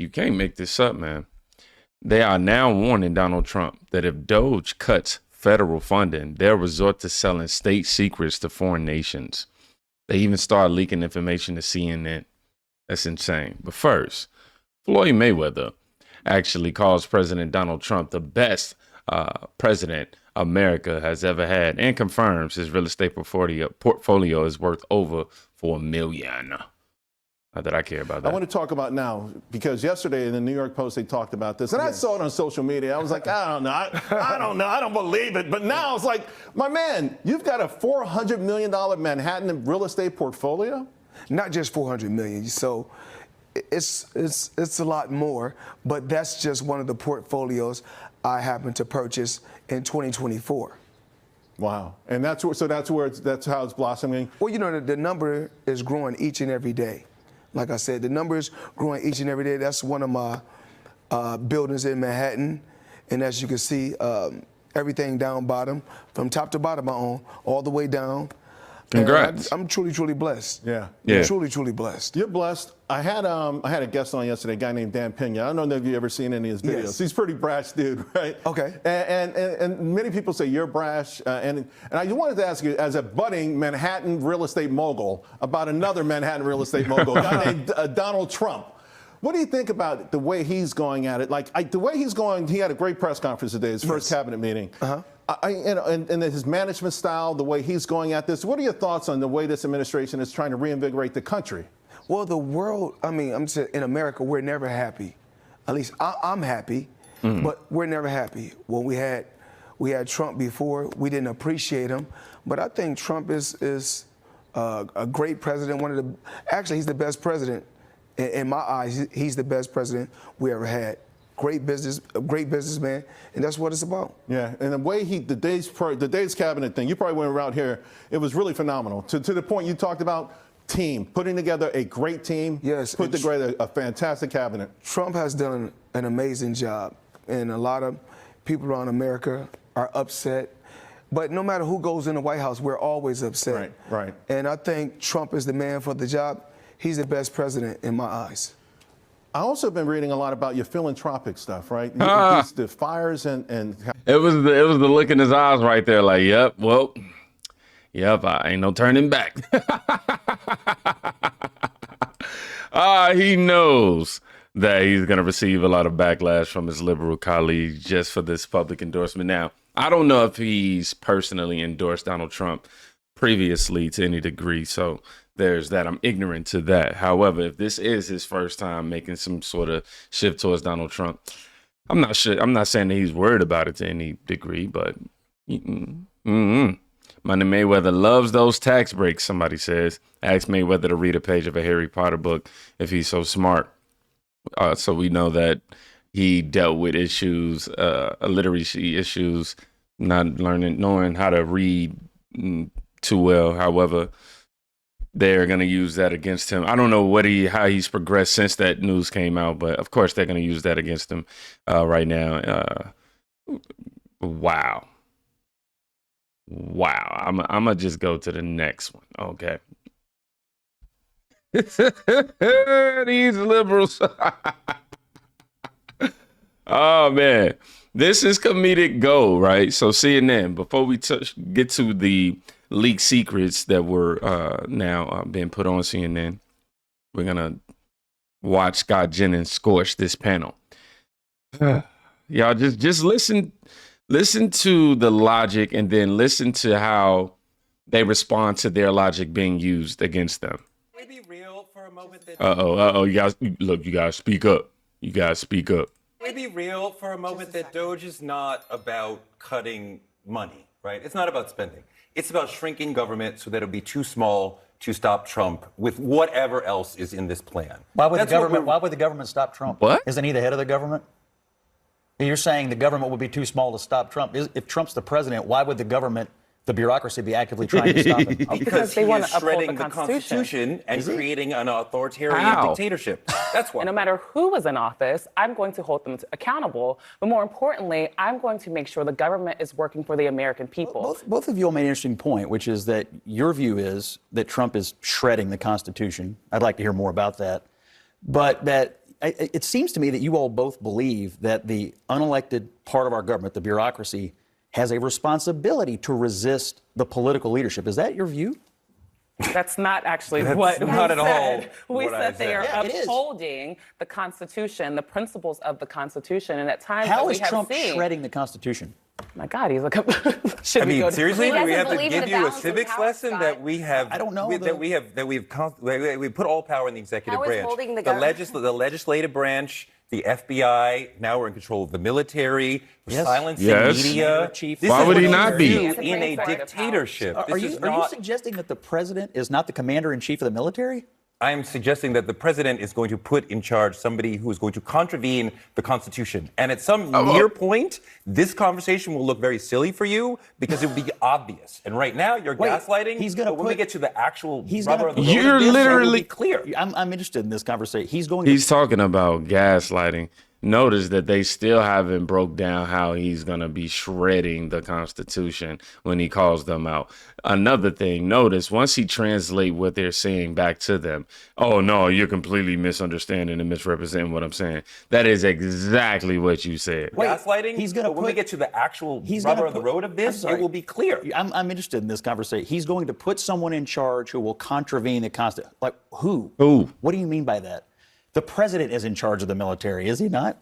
You can't make this up, man. They are now warning Donald Trump that if DOGE cuts federal funding, they'll resort to selling state secrets to foreign nations. They even start leaking information to CNN. That's insane. But first, Floyd Mayweather actually calls President Donald Trump the best president America has ever had, and confirms his real estate portfolio is worth over $4 million. Not that I care about that. I want to talk about now, because yesterday in the New York Post, they talked about this. And I saw it on social media. I was like, I don't know. I don't know. I don't believe it. But now it's like, my man, you've got a $400 million Manhattan real estate portfolio? Not just $400 million. So it's a lot more. But that's just one of the portfolios I happen to purchase in 2024. Wow. And that's how it's blossoming? Well, you know, the number is growing each and every day. Like I said, the number is growing each and every day. That's one of my buildings in Manhattan. And as you can see, everything down bottom, from top to bottom I own, all the way down. Congrats. I'm truly, truly blessed. Yeah. I'm truly, truly blessed. You're blessed. I had a guest on yesterday, a guy named Dan Pena. I don't know if you've ever seen any of his videos. Yes. He's a pretty brash dude, right? Okay. And many people say you're brash. And I wanted to ask you, as a budding Manhattan real estate mogul, about another Manhattan real estate mogul, a guy named Donald Trump. What do you think about the way he's going at it? Like the way he's going, he had a great press conference today, his first cabinet meeting. And his management style, the way he's going at this. What are your thoughts on the way this administration is trying to reinvigorate the country? Well, the world, I mean, I'm saying in America, we're never happy. At least I'm happy, but we're never happy. When we had Trump before, we didn't appreciate him. But I think Trump is a great president. Actually, he's the best president. In my eyes, he's the best president we ever had. Great businessman, and that's what it's about. Yeah, and the way the day's cabinet thing, you probably went around here, it was really phenomenal. To the point you talked about, team, putting together a great team, put together a fantastic cabinet. Trump has done an amazing job, and a lot of people around America are upset. But no matter who goes in the White House, we're always upset. Right. And I think Trump is the man for the job. He's the best president in my eyes. I also been reading a lot about your philanthropic stuff, right? The fires and it was the look in his eyes right there, like, yep, I ain't no turning back. He knows that he's gonna receive a lot of backlash from his liberal colleagues just for this public endorsement. Now, I don't know if he's personally endorsed Donald Trump previously to any degree, so there's that. I'm ignorant to that. However, if this is his first time making some sort of shift towards Donald Trump, I'm not sure. I'm not saying that he's worried about it to any degree, but Money Mayweather loves those tax breaks, somebody says. Ask Mayweather to read a page of a Harry Potter book if he's so smart. So we know that he dealt with issues, literacy issues, not knowing how to read too well. However, they're going to use that against him. I don't know how he's progressed since that news came out, but of course they're going to use that against him right now. Wow. I'm going to just go to the next one. Okay. These liberals. Oh, man. This is comedic gold, right? So CNN, before we get to the leaked secrets that were now being put on CNN, we're going to watch Scott Jennings scorch this panel. Y'all just listen to the logic, and then listen to how they respond to their logic being used against them. Can we be real for a moment? You guys speak up. You guys speak up. Can we be real for a moment that DOGE is not about cutting money, right? It's not about spending. It's about shrinking government so that it'll be too small to stop Trump with whatever else is in this plan. Why would the government stop Trump? What? Isn't he the head of the government? You're saying the government would be too small to stop Trump. If Trump's the president, why would the government, the bureaucracy, be actively trying to stop him? Because they want to uphold the Constitution and creating an authoritarian dictatorship. That's why. And no matter who is in office, I'm going to hold them accountable. But more importantly, I'm going to make sure the government is working for the American people. Both of you all made an interesting point, which is that your view is that Trump is shredding the Constitution. I'd like to hear more about that. But that it seems to me that you all both believe that the unelected part of our government, the bureaucracy, has a responsibility to resist the political leadership. Is that your view? That's not actually That's what not we at all said. We what I said they are Yeah, it is. upholding the Constitution, the principles of the Constitution, and at times How that we is have Trump seen, shredding the Constitution? my God, he's like, should I we mean, go to seriously, He do we doesn't have to believe in give the you a balance of civics power, lesson Scott. that we have? I don't know, that we put all power in the executive How is branch. holding the government- the legislative branch, the FBI. Now we're in control of the military. We're Yes. silencing Yes. media. Chief. This Why is would what he you not be? do It's a in a great part of dictatorship? Are This you is are you not. suggesting that the president is not the commander-in-chief of the military? I am suggesting that the president is going to put in charge somebody who is going to contravene the Constitution. And at some near point, this conversation will look very silly for you because it will be obvious. And right now, you're Wait, gaslighting. he's gonna but when we put- get to the actual he's rubber gonna of the put- road, You're of this, it will literally- be clear. I'm interested in this conversation. He's He's talking about gaslighting. Notice that they still haven't broke down how he's going to be shredding the Constitution when he calls them out. Another thing, notice once he translate what they're saying back to them, oh no, you're completely misunderstanding and misrepresenting what I'm saying. That is exactly what you said. Wait, Gaslighting. he's gonna but when we put- get to the actual he's rubber gonna of the put- road of I'm this, sorry. it will be clear. I'm interested in this conversation. He's going to put someone in charge who will contravene the Constitution. Like who? Who? What do you mean by that? The president is in charge of the military, is he not?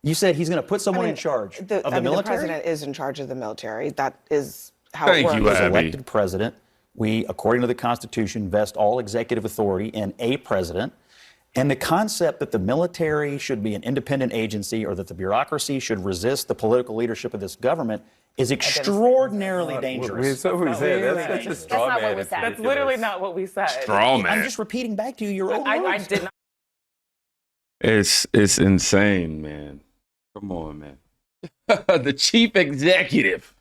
You said he's going to put someone in charge of the military? The president is in charge of the military. That is how Thank it you, works. As Abby. elected president, we, according to the Constitution, vest all executive authority in a president. And the concept that the military should be an independent agency or that the bureaucracy should resist the political leadership of this government is extraordinarily dangerous. That's what we said. That's a straw not what man. we It's said. That's ridiculous. literally not what we said. Straw man. I'm just repeating back to you your own I words. did not. It's insane, man. Come on, man. The chief executive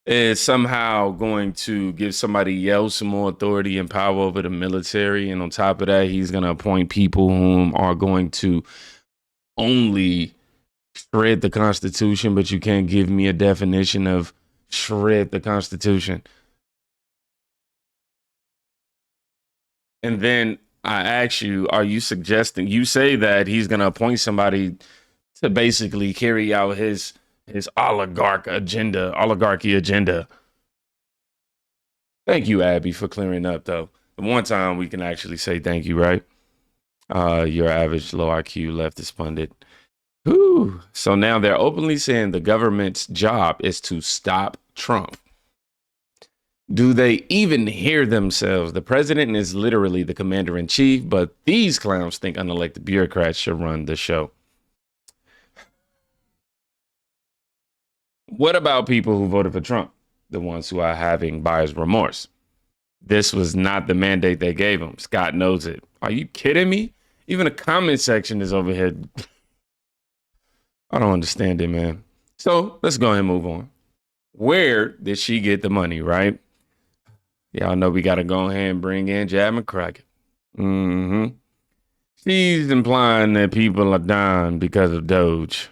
is somehow going to give somebody else some more authority and power over the military. And on top of that, he's going to appoint people whom are going to only shred the Constitution, but you can't give me a definition of shred the Constitution. And then I ask you, are you suggesting, you say that he's going to appoint somebody to basically carry out his oligarchy agenda. Thank you, Abby, for clearing up, though. The one time we can actually say thank you, right? Your average low IQ leftist pundit. Whew. So now they're openly saying the government's job is to stop Trump. Do they even hear themselves? The president is literally the commander in chief, but these clowns think unelected bureaucrats should run the show. What about people who voted for Trump? The ones who are having buyer's remorse. This was not the mandate they gave him. Scott knows it. Are you kidding me? Even the comment section is over here. I don't understand it, man. So let's go ahead and move on. Where did she get the money, right? Y'all know we got to go ahead and bring in Jasmine Crockett. She's implying that people are dying because of DOGE.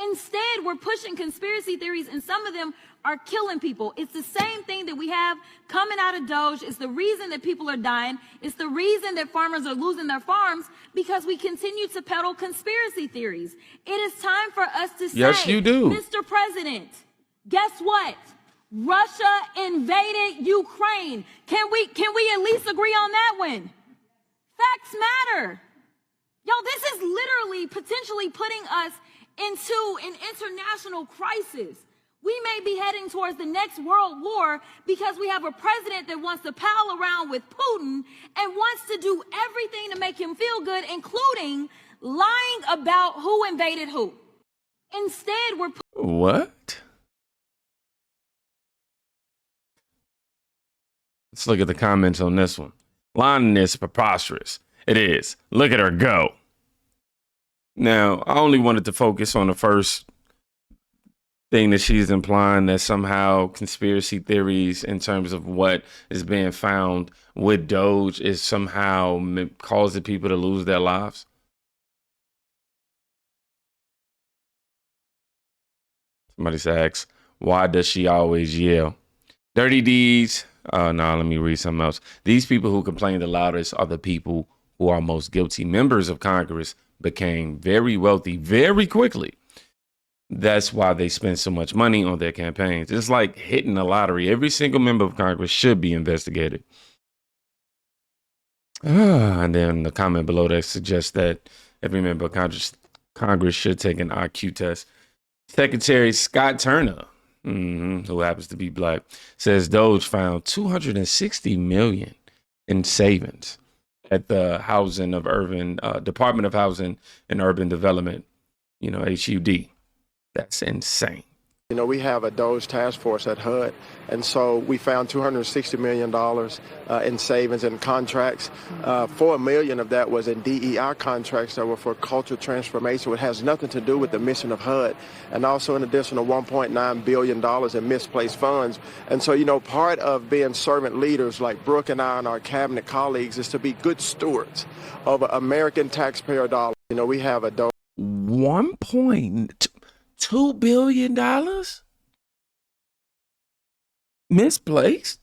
Instead, we're pushing conspiracy theories, and some of them are killing people. It's the same thing that we have coming out of DOGE. It's the reason that people are dying. It's the reason that farmers are losing their farms, because we continue to peddle conspiracy theories. It is time for us to say, Yes, you do. Mr. President, guess what? Russia invaded Ukraine. Can we at least agree on that one? Facts matter. Y'all, this is literally potentially putting us into an international crisis. We may be heading towards the next world war because we have a president that wants to pal around with Putin and wants to do everything to make him feel good, including lying about who invaded who. Instead, we're What? Let's look at the comments on this one. Lying is preposterous. It is. Look at her go. Now, I only wanted to focus on the first thing that she's implying, that somehow conspiracy theories in terms of what is being found with DOGE is somehow causing people to lose their lives. Somebody asks, why does she always yell? Dirty deeds. No, let me read something else. These people who complain the loudest are the people who are most guilty members of Congress, became very wealthy very quickly. That's why they spend so much money on their campaigns. It's like hitting the lottery. Every single member of Congress should be investigated. And then the comment below that suggests that every member of Congress should take an IQ test. Secretary Scott Turner, who happens to be black, says DOGE found $260 million in savings at the Department of Housing and Urban Development, HUD. That's insane. You know, we have a DOGE task force at HUD, and so we found $260 million in savings and contracts. $4 million of that was in DEI contracts that were for cultural transformation, which has nothing to do with the mission of HUD, and also an additional $1.9 billion in misplaced funds. And so, part of being servant leaders like Brooke and I and our cabinet colleagues is to be good stewards of American taxpayer dollars. We have a DOGE. $1.2 billion misplaced.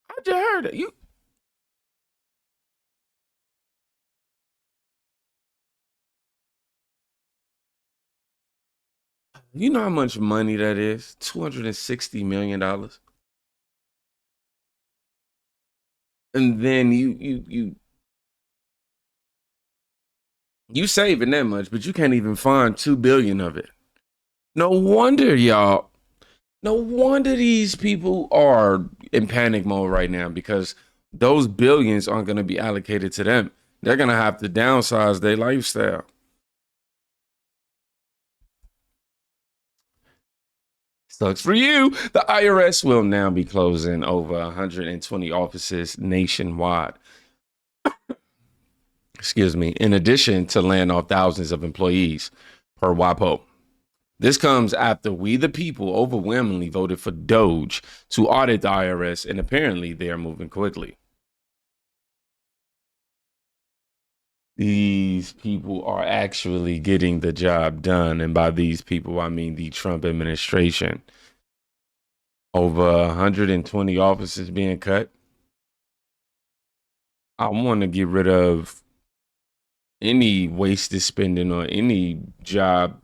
I just heard it. You know how much money that is? $260 million. And then you saving that much, but you can't even find 2 billion of it. No wonder, y'all. No wonder these people are in panic mode right now, because those billions aren't going to be allocated to them. They're going to have to downsize their lifestyle. Sucks for you. The IRS will now be closing over 120 offices nationwide. Excuse me, in addition to laying off thousands of employees, per WAPO. This comes after we, the people, overwhelmingly voted for DOGE to audit the IRS, and apparently they are moving quickly. These people are actually getting the job done, and by these people, I mean the Trump administration. Over 120 offices being cut. I want to get rid of any wasted spending or any job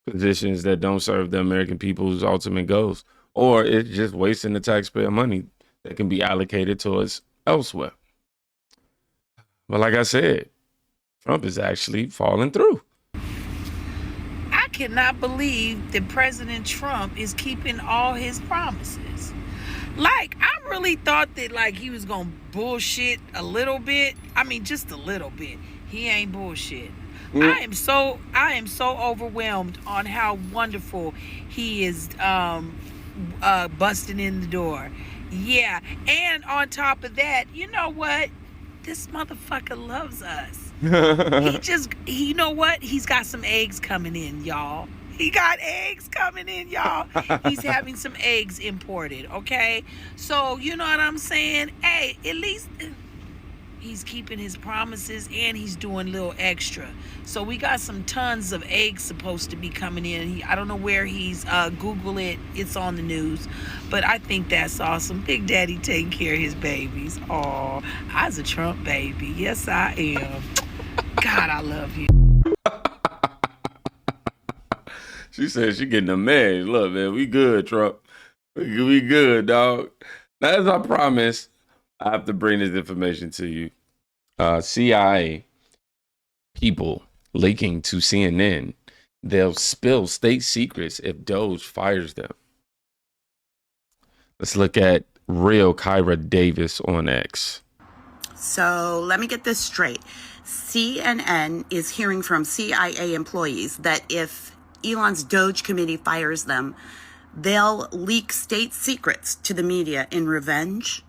positions that don't serve the American people's ultimate goals, or it's just wasting the taxpayer money that can be allocated towards elsewhere. But like I said, Trump is actually falling through. I cannot believe that President Trump is keeping all his promises. I really thought that he was gonna bullshit a little bit. I mean, just a little bit. He ain't bullshit. I am so overwhelmed on how wonderful he is busting in the door. Yeah, and on top of that, you know what? This motherfucker loves us. You know what? He's got some eggs coming in, y'all. He got eggs coming in, y'all. He's having some eggs imported, okay? So, you know what I'm saying? Hey, at least he's keeping his promises and he's doing a little extra. So we got some tons of eggs supposed to be coming in. I don't know where he's, Google it. It's on the news. But I think that's awesome. Big Daddy taking care of his babies. Oh, I was a Trump baby. Yes, I am. God, I love you. She said she getting a man. Look, man, we good, Trump. We good, dog. Now, as I promised, I have to bring this information to you. CIA people leaking to CNN. They'll spill state secrets if DOGE fires them. Let's look at real Kyra Davis on X. So let me get this straight. CNN is hearing from CIA employees that if Elon's DOGE committee fires them, they'll leak state secrets to the media in revenge.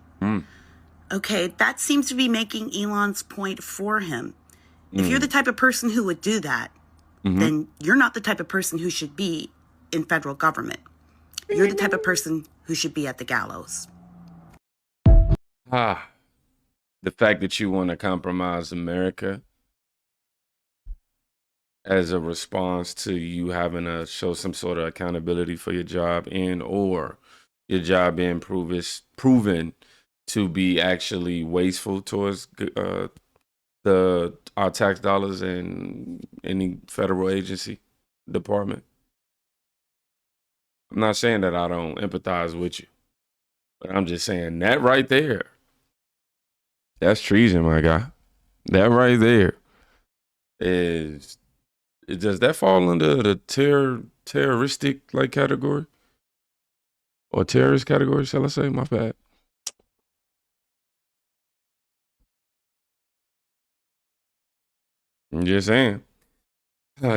Okay, that seems to be making Elon's point for him. If you're the type of person who would do that, then you're not the type of person who should be in federal government. You're the type of person who should be at the gallows. The fact that you want to compromise America as a response to you having to show some sort of accountability for your job and or your job being proven to be actually wasteful towards our tax dollars and any federal agency department. I'm not saying that I don't empathize with you, but I'm just saying that right there, that's treason, my guy. That right there does that fall under the terroristic like category? Or terrorist category, shall I say? My bad. I'm just saying.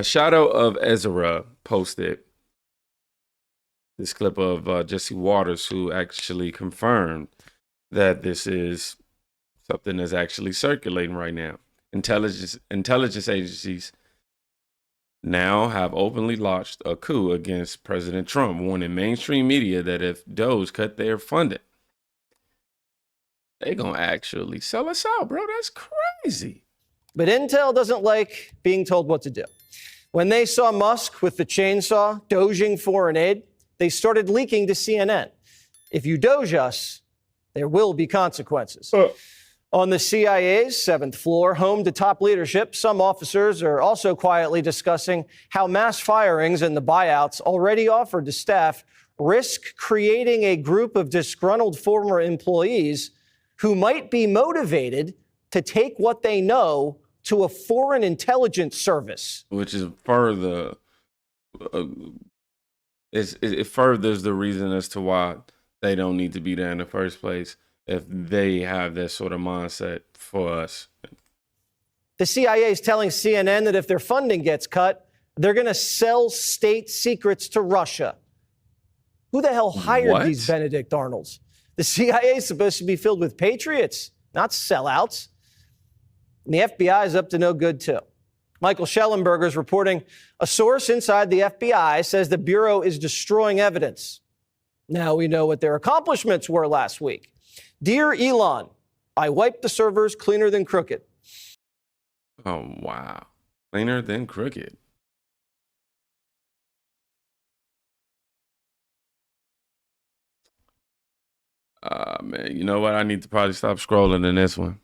Shadow of Ezra posted this clip of Jesse Waters, who actually confirmed that this is something that's actually circulating right now. Intelligence agencies now have openly launched a coup against President Trump, warning mainstream media that if DOGE cut their funding, they gonna actually sell us out, bro. That's crazy. But Intel doesn't like being told what to do. When they saw Musk with the chainsaw doging foreign aid, they started leaking to CNN. If you doge us, there will be consequences. On the CIA's 7th floor, home to top leadership, some officers are also quietly discussing how mass firings and the buyouts already offered to staff risk creating a group of disgruntled former employees who might be motivated to take what they know to a foreign intelligence service. Which is further, it furthers the reason as to why they don't need to be there in the first place if they have that sort of mindset for us. The CIA is telling CNN that if their funding gets cut, they're going to sell state secrets to Russia. Who the hell hired these Benedict Arnolds? The CIA is supposed to be filled with patriots, not sellouts. And the FBI is up to no good, too. Michael Schellenberger is reporting a source inside the FBI says the Bureau is destroying evidence. Now we know what their accomplishments were last week. Dear Elon, I wiped the servers cleaner than crooked. Oh, wow. Cleaner than crooked. Man, you know what? I need to probably stop scrolling in this one.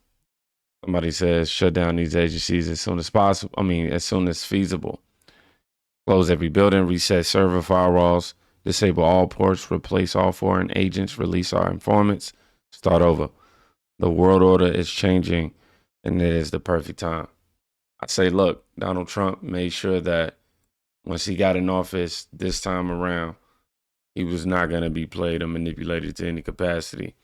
Somebody says shut down these agencies as soon as possible. As soon as feasible. Close every building, reset server firewalls, disable all ports, replace all foreign agents, release our informants, start over. The world order is changing, and it is the perfect time. I say, look, Donald Trump made sure that once he got in office this time around, he was not going to be played or manipulated to any capacity.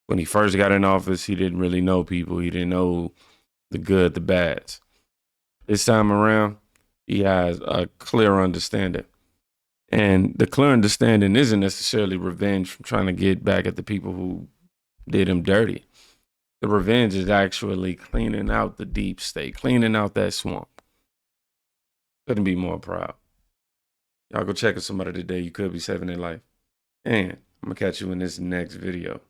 When he first got in office, he didn't really know people. He didn't know the good, the bads. This time around, he has a clear understanding. And the clear understanding isn't necessarily revenge from trying to get back at the people who did him dirty. The revenge is actually cleaning out the deep state, cleaning out that swamp. Couldn't be more proud. Y'all go check on somebody today. You could be saving their life. And I'm going to catch you in this next video.